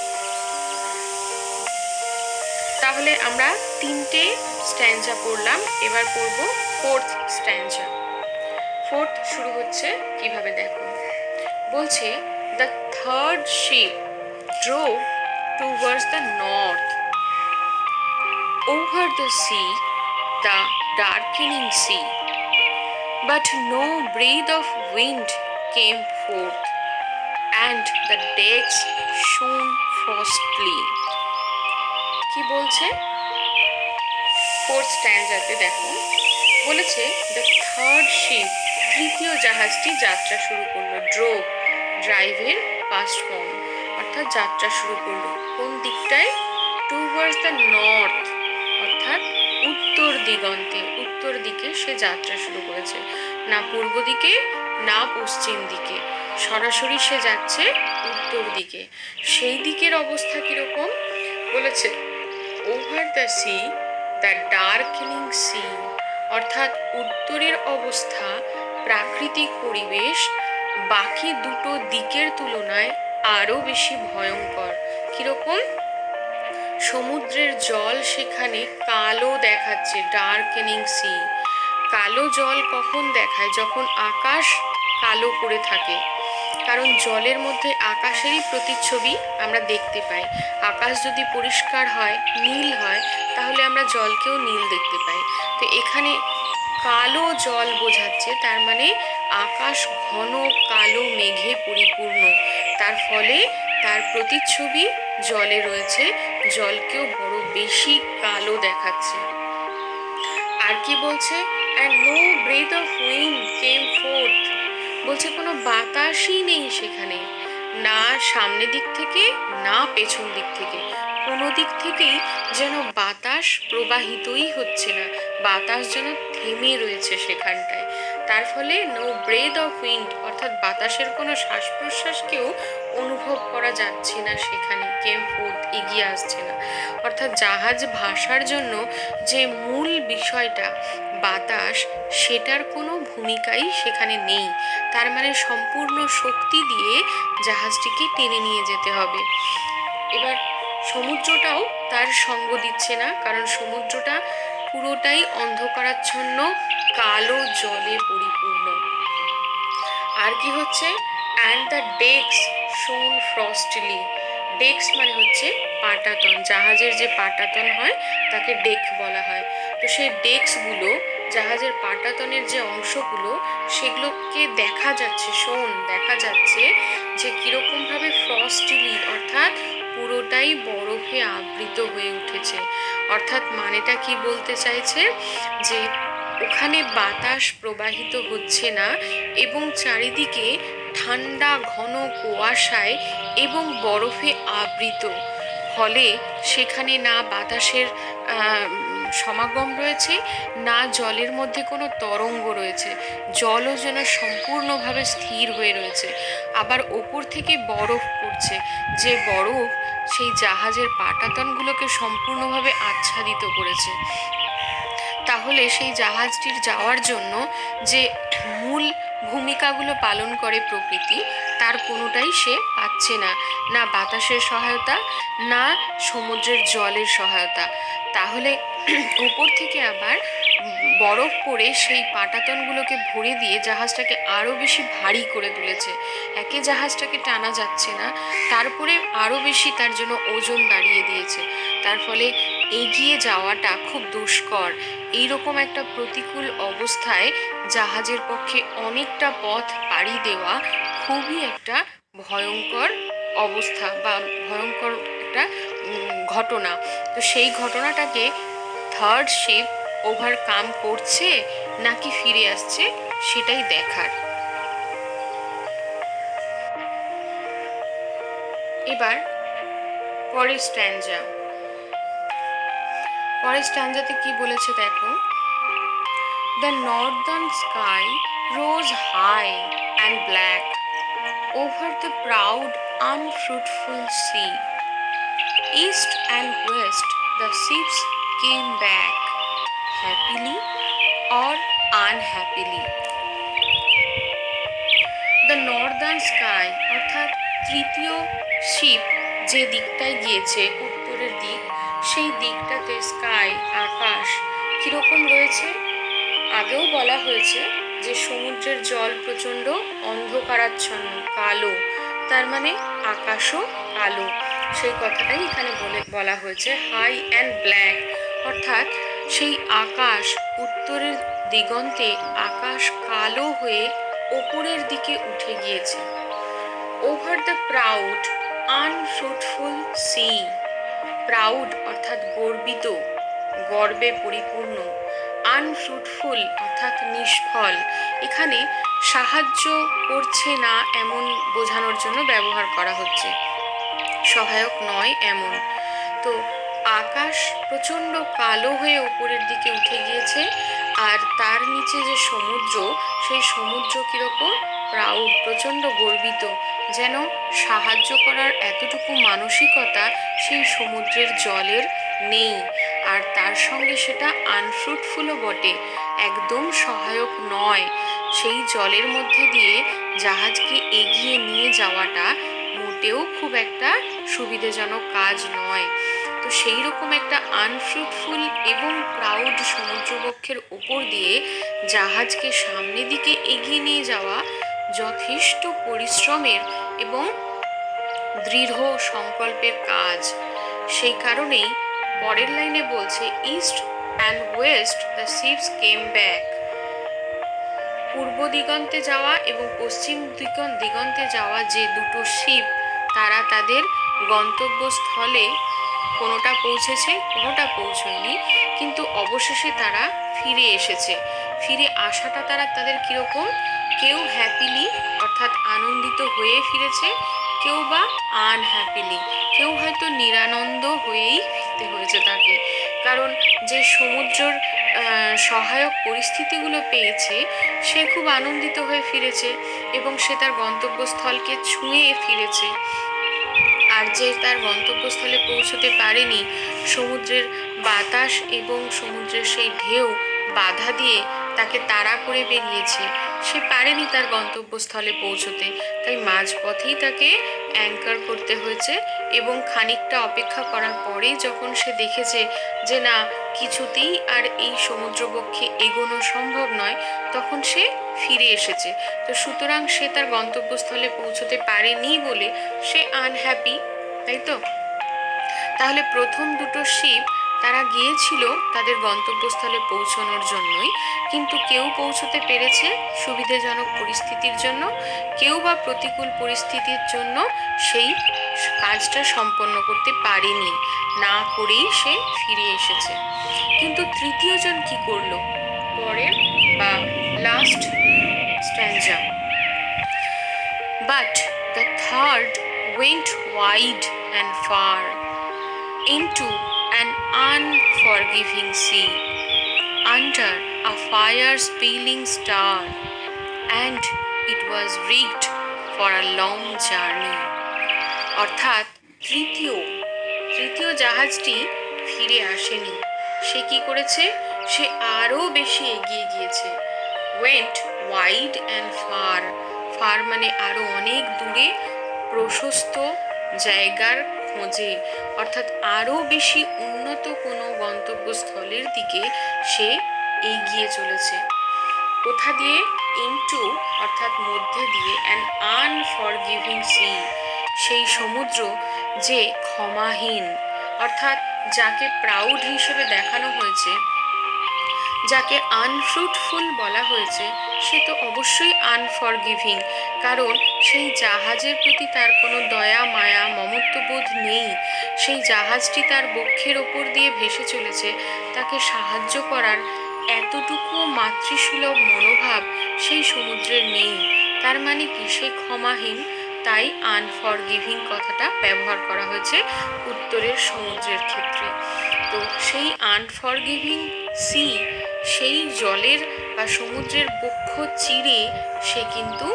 তাহলে আমরা 3টে স্ট্যান্জা পড়লাম, এবার পড়ব 4th স্ট্যান্জা। 4th শুরু হচ্ছে কিভাবে দেখো, বলছে the third ship drove towards the north over the sea, the darkening sea, but no breath of wind came forth, and the decks shone frostily. কি বলছে 4th স্ট্যান্জাতে দেখো, বলেছে দ্য থার্ড শিপ, তৃতীয় জাহাজটি যাত্রা শুরু করলো। ড্রাইভের পাস্ট ফর্ম, অর্থাৎ যাত্রা শুরু করলো কোন দিকটায়? টুয়ার্ডস দ্য নর্থ, অর্থাৎ উত্তর দিগন্তে, উত্তর দিকে সে যাত্রা শুরু করেছে। না পূর্ব দিকে না পশ্চিম দিকে, সরাসরি সে যাচ্ছে উত্তর দিকে। সেই দিকের অবস্থা কিরকম বলেছে? Over the sea, the darkening sea, অর্থাৎ উত্তরের অবস্থা, প্রাকৃতিক পরিবেশ বাকি দুটো দিকের তুলনায় আরো বেশি ভয়ঙ্কর। কিরকম? সমুদ্রের জল সেখানে কালো দেখাচ্ছে, ডার্কেনিং সি। কালো জল কখন দেখায়? যখন আকাশ কালো করে থাকে, কারণ জলের মধ্যে আকাশেরই প্রতিচ্ছবি আমরা দেখতে পাই। আকাশ যদি পরিষ্কার হয়, নীল হয়, তাহলে আমরা জলকেও নীল দেখতে পাই। তো এখানে কালো জল বোঝাচ্ছে, তার মানে আকাশ ঘন কালো মেঘে পরিপূর্ণ, তার ফলে তার প্রতিচ্ছবি জলে রয়েছে, জলকেও বড় বেশি কালো দেখাচ্ছে। আর কি বলছে? And no breath of wind came forth, বলছে কোনো বাতাসই নেই সেখানে, না সামনের দিক থেকে না পেছন দিক থেকে, কোনো দিক থেকেই যেন বাতাস প্রবাহিতই হচ্ছে না, বাতাস যেন থেমে রয়েছে সেখানটায়। তার ফলে নো ব্রেথ অফ উইন্ড, অর্থাৎ বাতাসের কোনো শ্বাস প্রশ্বাসকেও অনুভব করা যাচ্ছে না সেখানে, কেম ফোর্থ এগিয়ে আসছে না। অর্থাৎ জাহাজ ভাসার জন্য যে মূল বিষয়টা বাতাস, সেটার কোনো ভূমিকাই সেখানে নেই। তার মানে সম্পূর্ণ শক্তি দিয়ে জাহাজটিকে টেনে নিয়ে যেতে হবে। এবার সমুদ্রটাও তার সঙ্গ দিচ্ছে না, কারণ সমুদ্রটা পুরোটাই অন্ধকারাচ্ছন্ন কালো জলে পরিপূর্ণ। আর কি হচ্ছে? অ্যান্ড দ্য ডেক্স শোন ফ্রস্টলি। ডেক্স মানে হচ্ছে পাটাতন, জাহাজের যে পাটাতন হয় তাকে ডেক বলা হয়। তো সেই ডেক্সগুলো, জাহাজের পাটাতনের যে অংশগুলো, সেগুলোকে দেখা যাচ্ছে, দেখা যাচ্ছে যে কীরকমভাবে ফ্রস্টলি, অর্থাৎ পুরোটাই বরফে আবৃত হয়ে উঠেছে। অর্থাৎ মানেটা কি বলতে চাইছে? যে ওখানে বাতাস প্রবাহিত হচ্ছে না এবং চারিদিকে ঠান্ডা ঘন কুয়াশায় এবং বরফে আবৃত, ফলে সেখানে না বাতাসের সমাগম রয়েছে, না জলের মধ্যে কোনো তরঙ্গ রয়েছে, জলও যেন সম্পূর্ণভাবে স্থির হয়ে রয়েছে। আবার ওপর থেকে বরফ পড়ছে, যে বরফ সেই জাহাজের পাটাতনগুলোকে সম্পূর্ণভাবে আচ্ছাদিত করেছে। তাহলে সেই জাহাজটির যাওয়ার জন্য যে মূল ভূমিকাগুলো পালন করে প্রকৃতি, তার কোনোটাই সে পাচ্ছে না, না বাতাসের সহায়তা, না সমুদ্রের জলের সহায়তা। তাহলে উপর থেকে আবার বরফ পড়ে সেই পাটাতনগুলোকে ভরে দিয়ে জাহাজটাকে আরও বেশি ভারী করে তুলেছে। একে জাহাজটাকে টানা যাচ্ছে না, তারপরে আরও বেশি তার জন্য ওজন বাড়িয়ে দিয়েছে। তার ফলে এগিয়ে যাওয়াটা খুব দুষ্কর। এইরকম একটা প্রতিকূল অবস্থায় জাহাজের পক্ষে অনেকটা পথ পাড়ি দেওয়া খুবই একটা ভয়ঙ্কর অবস্থা বা ভয়ঙ্কর একটা ঘটনা। তো সেই ঘটনাটাকে থার্ড শিপ ওভারকাম করছে নাকি ফিরে আসছে সেটাই দেখার। এবার পরের স্ট্যাঞ্জাতে কি বলেছে দেখো। The northern sky rose high and black over the proud unfruitful sea. East and west the ships came back, happily or unhappily. The northern sky অর্থাৎ তৃতীয় শিপ যে দিকটায় গিয়েছে, উত্তরের দিক, সেই দিকটাতে স্কাই আকাশ কীরকম রয়েছে। আগেও বলা হয়েছে যে সমুদ্রের জল প্রচণ্ড অন্ধকারাচ্ছন্ন, কালো, তার মানে আকাশও কালো। সেই কথাটাই এখানে বলা হয়েছে। হাই অ্যান্ড ব্ল্যাক অর্থাৎ সেই আকাশ, উত্তরের দিগন্তে আকাশ কালো হয়ে ওপরের দিকে উঠে গিয়েছে। Over the proud unfruitful sea, proud অর্থাৎ গর্বিত, গর্বে পরিপূর্ণ, আনফ্রুটফুল অর্থাৎ নিষ্ফল। এখানে সাহায্য করছে না এমন বোঝানোর জন্য ব্যবহার করা হচ্ছে, সহায়ক নয় এমন। তো আকাশ প্রচণ্ড কালো হয়ে উপরের দিকে উঠে গিয়েছে, আর তার নিচে যে সমুদ্র, সেই সমুদ্র কীরকম প্রাউড, প্রচণ্ড গর্বিত, যেন সাহায্য করার এতটুকু মানসিকতা সেই সমুদ্রের জলের নেই। আর তার সঙ্গে সেটা আনফ্রুটফুলও বটে, একদম সহায়ক নয়। সেই জলের মধ্যে দিয়ে জাহাজকে এগিয়ে নিয়ে যাওয়াটা মোটেও খুব একটা সুবিধাজনক কাজ নয়। তো সেই রকম একটা আনফ্রুটফুল এবং প্রাউড সমুদ্রবক্ষের ওপর দিয়ে জাহাজকে সামনের দিকে এগিয়ে নিয়ে যাওয়া যথেষ্ট পরিশ্রমের এবং দৃঢ় সংকল্পের কাজ। সেই কারণেই পরের লাইনে বলছে, east and West the ships came back. পূর্ব দিগন্তে যাওয়া এবং পশ্চিম দিগন্তে যাওয়া যে দুটো শিপ, তারা তাদের গন্তব্যস্থলে কোনোটা পৌঁছেছে, কোনোটা পৌঁছয়নি, কিন্তু অবশেষে তারা ফিরে এসেছে। ফিরে আসাটা তাদের কীরকম, কেউ হ্যাপিলি অর্থাৎ আনন্দিত হয়ে ফিরেছে, কেউ বা আনহ্যাপিলি, কেউ হয়তো নিরানন্দ হয়েই ফিরতে হয়েছে তাকে। কারণ যে সমুদ্রের সহায়ক পরিস্থিতিগুলো পেয়েছে, সে খুব আনন্দিত হয়ে ফিরেছে এবং সে তার গন্তব্যস্থলকে ছুঁয়ে ফিরেছে। আর যে তার গন্তব্যস্থলে পৌঁছতে পারেনি, সমুদ্রের বাতাস এবং সমুদ্রের সেই ঢেউ বাধা দিয়ে তাকে তাড়া করে বেরিয়েছে, সে পারেনি তার গন্তব্যস্থলে পৌঁছতে। তাই মাঝপথেই তাকে অ্যাঙ্কার করতে হয়েছে এবং খানিকটা অপেক্ষা করার পরেই যখন সে দেখেছে যে না, কিছুতেই আর এই সমুদ্রবক্ষে এগোনো সম্ভব নয়, তখন সে ফিরে এসেছে। তো সুতরাং সে তার গন্তব্যস্থলে পৌঁছতে পারেনি বলে সে আনহ্যাপি, তাই তো? তাহলে প্রথম দুটো শিপ তারা গিয়েছিল তাদের গন্তব্যস্থলে পৌঁছানোর জন্যই, কিন্তু কেউ পৌঁছতে পেরেছে সুবিধাজনক পরিস্থিতির জন্য, কেউ বা প্রতিকূল পরিস্থিতির জন্য সেই কাজটা সম্পন্ন করতে পারেনি, না করেই সে ফিরে এসেছে। কিন্তু তৃতীয়জন কি করলো? পরের বা last স্ট্যাঞ্জা। But the third went wide and far into an unforgiving sea, under a fire-spilling star, and it was rigged for a long journey. অর্থাৎ তৃতীয় জাহাজটি ফিরে আসেনি। সে কি করেছে? সে আরও বেশি এগিয়ে গিয়েছে। went wide and far, far মানে আরও অনেক দূরে, প্রশস্ত জায়গার খোঁজে, অর্থাৎ আরও বেশি উন্নত কোনো গন্তব্যস্থলের দিকে সে এগিয়ে চলেছে। কোথা দিয়ে? ইনটু অর্থাৎ মধ্যে দিয়ে, অ্যান আনফরগিভিং সি, সেই সমুদ্র যে ক্ষমাহীন, অর্থাৎ যাকে প্রাউড হিসেবে দেখানো হয়েছে, যাকে আনফ্রুটফুল বলা হয়েছে, সে তো অবশ্যই আনফরগিভিং, কারণ সেই জাহাজের প্রতি তার কোনো দয়া মায়া মমত্ববোধ নেই। সেই জাহাজটি তার বক্ষের ওপর দিয়ে ভেসে চলেছে, তাকে সাহায্য করার এতটুকু মাতৃসুলভ মনোভাব সেই সমুদ্রের নেই। তার মানে কি, সে ক্ষমাহীন, তাই আনফরগিভিং কথাটা ব্যবহার করা হয়েছে উত্তরের সমুদ্রের ক্ষেত্রে। তো সেই আনফরগিভিং সি, সেই জলের বা সমুদ্রের বক্ষ চিরে সে কিন্তু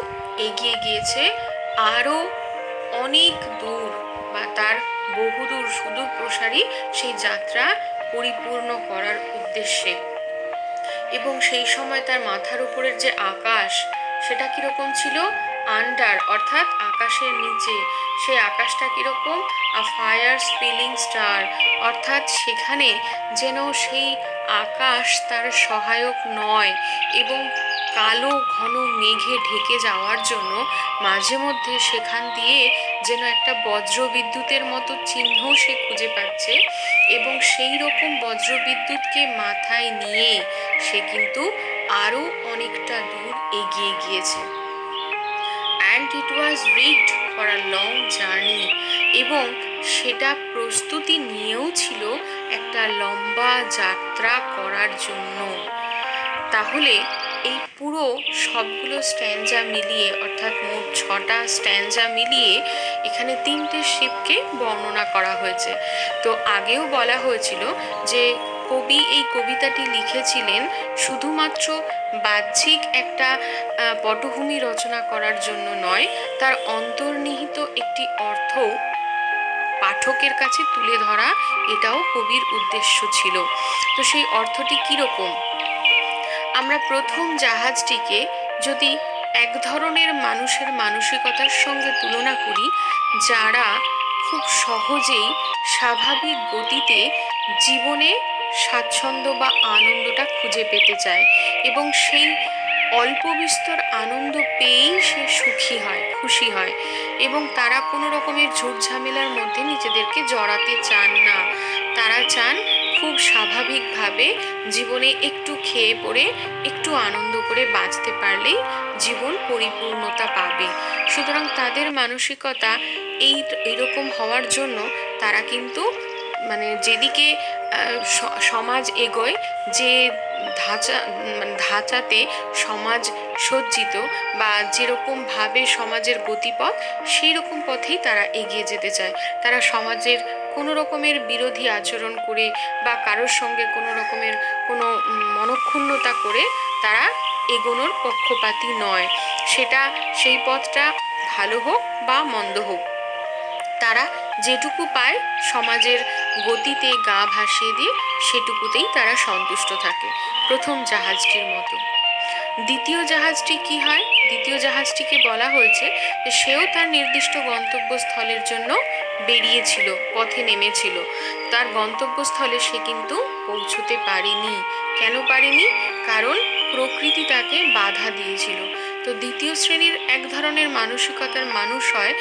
এগিয়ে গিয়েছে আরও অনেক দূর, বা তার বহুদূর সুদূর প্রসারী সেই যাত্রা পরিপূর্ণ করার উদ্দেশ্যে। এবং সেই সময় তার মাথার উপরের যে আকাশ, সেটা কীরকম ছিল? আন্ডার, অর্থাৎ আকাশের নিচে। সেই আকাশটা কীরকম? আ ফায়ার স্পিলিং স্টার, অর্থাৎ সেখানে যেন সেই আকাশ তার সহায়ক নয়, এবং কালো ঘন মেঘে ঢেকে যাওয়ার জন্য মাঝে মধ্যে সেখান দিয়ে যেন একটা বজ্রবিদ্যুতের মতো চিহ্ন সে খুঁজে পাচ্ছে, এবং সেই রকম বজ্রবিদ্যুৎকে মাথায় নিয়ে সে কিন্তু আরও অনেকটা দূর এগিয়ে গিয়েছে। And it was rigged for a long journey, এবং সেটা প্রস্তুতি নিয়েও ছিল একটা লম্বা যাত্রা করার জন্য। তাহলে এই পুরো সবগুলো স্ট্যান্জা মিলিয়ে, অর্থাৎ মোট 6টা স্ট্যান্জা মিলিয়ে এখানে 3টে শিপকে বর্ণনা করা হয়েছে। তো আগেও বলা হয়েছিল যে কবি এই কবিতাটি লিখেছিলেন শুধুমাত্র বাহ্যিক একটা পটভূমি রচনা করার জন্য নয়, তার অন্তর্নিহিত একটি অর্থ পাঠকের কাছে তুলে ধরা, এটাও কবির উদ্দেশ্য ছিল। তো সেই অর্থটি কীরকম? আমরা প্রথম জাহাজটিকে যদি এক ধরনের মানুষের মানসিকতার সঙ্গে তুলনা করি, যারা খুব সহজেই স্বাভাবিক গতিতে জীবনে স্বাচ্ছন্দ্য বা আনন্দটা খুঁজে পেতে চায়, এবং সেই অল্প বিস্তর আনন্দ পেয়েই সে সুখী হয়, খুশি হয়, এবং তারা কোনো রকমের ঝুটঝামেলার মধ্যে নিজেদেরকে জড়াতে চান না। তারা চান খুব স্বাভাবিকভাবে জীবনে একটু খেয়ে পড়ে একটু আনন্দ করে বাঁচতে পারলেই জীবন পরিপূর্ণতা পাবে। সুতরাং তাদের মানসিকতা এইরকম হওয়ার জন্য তারা কিন্তু যেদিকে সমাজ এগোয়, যে ধাঁচাতে সমাজ সজ্জিত, বা যেরকমভাবে সমাজের গতিপথ, সেই রকম পথেই তারা এগিয়ে যেতে চায়। তারা সমাজের কোনো রকমের বিরোধী আচরণ করে বা কারোর সঙ্গে কোনো রকমের কোনো মনক্ষুণ্ণতা করে তারা এগোনোর পক্ষপাতী নয়। সেটা সেই পথটা ভালো হোক বা মন্দ হোক, তারা যেটুকু পায় সমাজের গতিতে গা ভাসিয়ে দিয়ে সেটুকুতেই তারা সন্তুষ্ট থাকে, প্রথম জাহাজটির মতো। দ্বিতীয় জাহাজটি কি হয়? দ্বিতীয় জাহাজটিকে বলা হয়েছে যে সেও তার নির্দিষ্ট গন্তব্যস্থলের জন্য বেরিয়েছিল, পথে নেমেছিল। তার গন্তব্যস্থলে সে কিন্তু পৌঁছতে পারেনি। কেন পারেনি? কারণ প্রকৃতি তাকে বাধা দিয়েছিল। তো দ্বিতীয় শ্রেণীর এক ধরনের মানসিকতার মানুষ হয়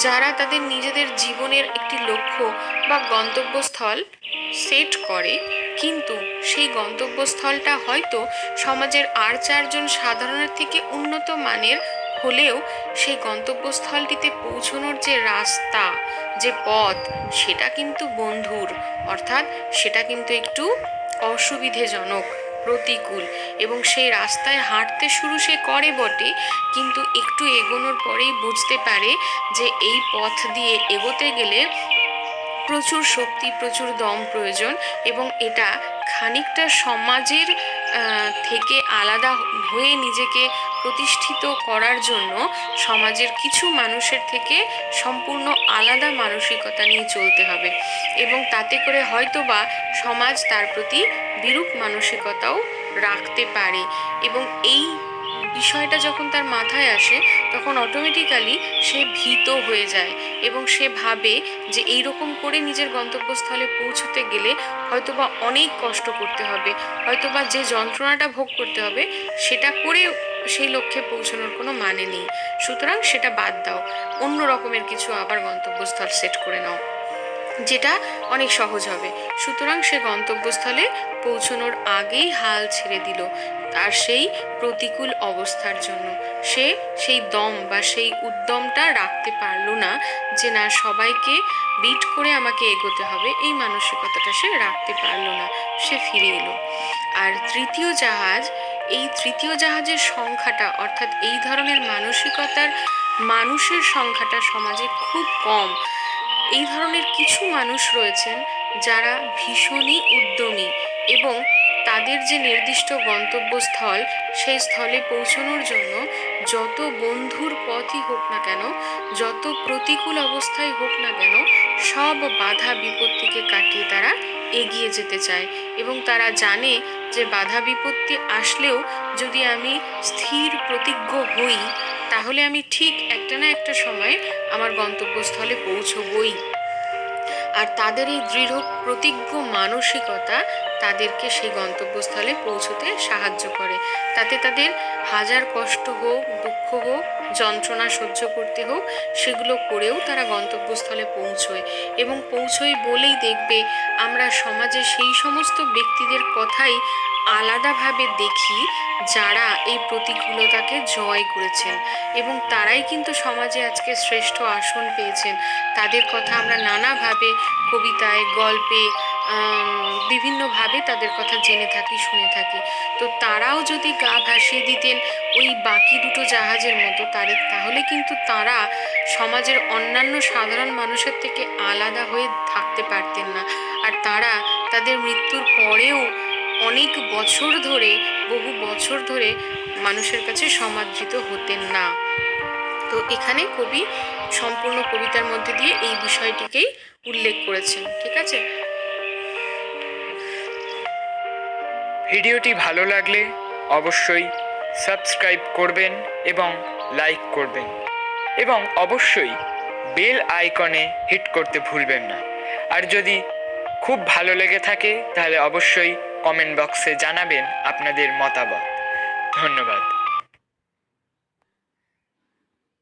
যারা তাদের নিজেদের জীবনের একটি লক্ষ্য বা গন্তব্যস্থল সেট করে, কিন্তু সেই গন্তব্যস্থলটা হয়তো সমাজের আর 4জন সাধারণের থেকে উন্নত মানের হলেও সেই গন্তব্যস্থলটিতে পৌঁছানোর যে রাস্তা, যে পথ, সেটা কিন্তু বন্ধুর, অর্থাৎ সেটা কিন্তু একটু অসুবিধেজনক, প্রতিকূল, এবং সেই রাস্তায় হাঁটতে শুরু সে করে বটে, কিন্তু একটু এগোনোর পরেই বুঝতে পারে যে এই পথ দিয়ে এগোতে গেলে প্রচুর শক্তি, প্রচুর দম প্রয়োজন, এবং এটা খানিকটা সমাজের থেকে আলাদা হয়ে নিজেকে প্রতিষ্ঠিত করার জন্য সমাজের কিছু মানুষের থেকে সম্পূর্ণ আলাদা মানসিকতা নিয়ে চলতে হবে, এবং তাতে করে হয়তোবা সমাজ তার প্রতি বিরূপ মানসিকতাও রাখতে পারে। এবং এই বিষয়টা যখন তার মাথায় আসে, তখন অটোমেটিক্যালি সে ভীত হয়ে যায়, এবং সে ভাবে যে এই রকম করে নিজের গন্তব্যস্থলে পৌঁছতে গেলে হয়তোবা অনেক কষ্ট করতে হবে, হয়তোবা যে যন্ত্রণাটা ভোগ করতে হবে সেটা করে সেই লক্ষ্যে পৌঁছানোর কোনো মানে নেই। সুতরাং সেটা বাদ দাও, অন্য রকমের কিছু আবার গন্তব্যস্থল সেট করে নাও। যেটা অনেক সহজ হবে। সুতরাং সে গন্তব্যস্থলে পৌঁছানোর আগেই হাল ছেড়ে দিল তার সেই প্রতিকূল অবস্থার জন্য। সে সেই দম বা সেই উদ্যমটা রাখতে পারলো না যে না সবাইকে বিট করে আমাকে এগোতে হবে, এই মানসিকতাটা সে রাখতে পারলো না, সে ফিরে এলো। আর এই তৃতীয় জাহাজের সংখ্যাটা, অর্থাৎ এই ধরনের মানসিকতার মানুষের সংখ্যাটা সমাজে খুব কম। এই ধরনের কিছু মানুষ রয়েছেন যারা ভীষণই উদ্যমী এবং তাদের যে নির্দিষ্ট গন্তব্যস্থল, সেই স্থলে পৌঁছানোর জন্য যত বন্ধুর পথই হোক না কেন, যত প্রতিকূল অবস্থায় হোক না কেন, সব বাধা বিপত্তিকে কাটিয়ে তারা এগিয়ে যেতে চায়। এবং তারা জানে যে বাধা বিপত্তি আসলেও যদি আমি স্থির প্রতিজ্ঞ হই, তাহলে আমি ঠিক একটা না একটা সময় আমার গন্তব্যস্থলে পৌঁছবই। আর তাদের এই দৃঢ় প্রতিজ্ঞ মানসিকতা তাদেরকে সেই গন্তব্যস্থলে পৌঁছতে সাহায্য করে। তাতে তাদের হাজার কষ্ট হোক, দুঃখ হোক, যন্ত্রণা সহ্য করতে হোক, সেগুলো করেও তারা গন্তব্যস্থলে পৌঁছয়। এবং পৌঁছয় বলেই দেখবে আমরা সমাজে সেই সমস্ত ব্যক্তিদের কথাই আলাদাভাবে দেখি যারা এই প্রতিকূলতাকে জয় করেছেন, এবং তারাই কিন্তু সমাজে আজকে শ্রেষ্ঠ আসন পেয়েছেন। তাদের কথা আমরা নানাভাবে কবিতায়, গল্পে, বিভিন্নভাবে তাদের কথা জেনে থাকি, শুনে থাকি। তো তারাও যদি গা ভাসিয়ে দিতেন ওই বাকি দুটো জাহাজের মতো, তাহলে কিন্তু তারা সমাজের অন্যান্য সাধারণ মানুষের থেকে আলাদা হয়ে থাকতে পারতেন না। আর তারা তাদের মৃত্যুর পরেও অনেক বছর ধরে, বহু বছর ধরে মানুষের কাছে সমাদৃত হতেন না। তো এখানে কবি সম্পূর্ণ কবিতার মধ্যে দিয়ে এই বিষয়টিকেই উল্লেখ করেছেন। ঠিক আছে? ভিডিওটি ভালো লাগলে অবশ্যই সাবস্ক্রাইব করবেন এবং লাইক করবেন, এবং অবশ্যই বেল আইকনে হিট করতে ভুলবেন না। আর যদি খুব ভালো লেগে থাকে তাহলে অবশ্যই কমেন্ট বক্সে জানাবেন আপনাদের মতামত। ধন্যবাদ।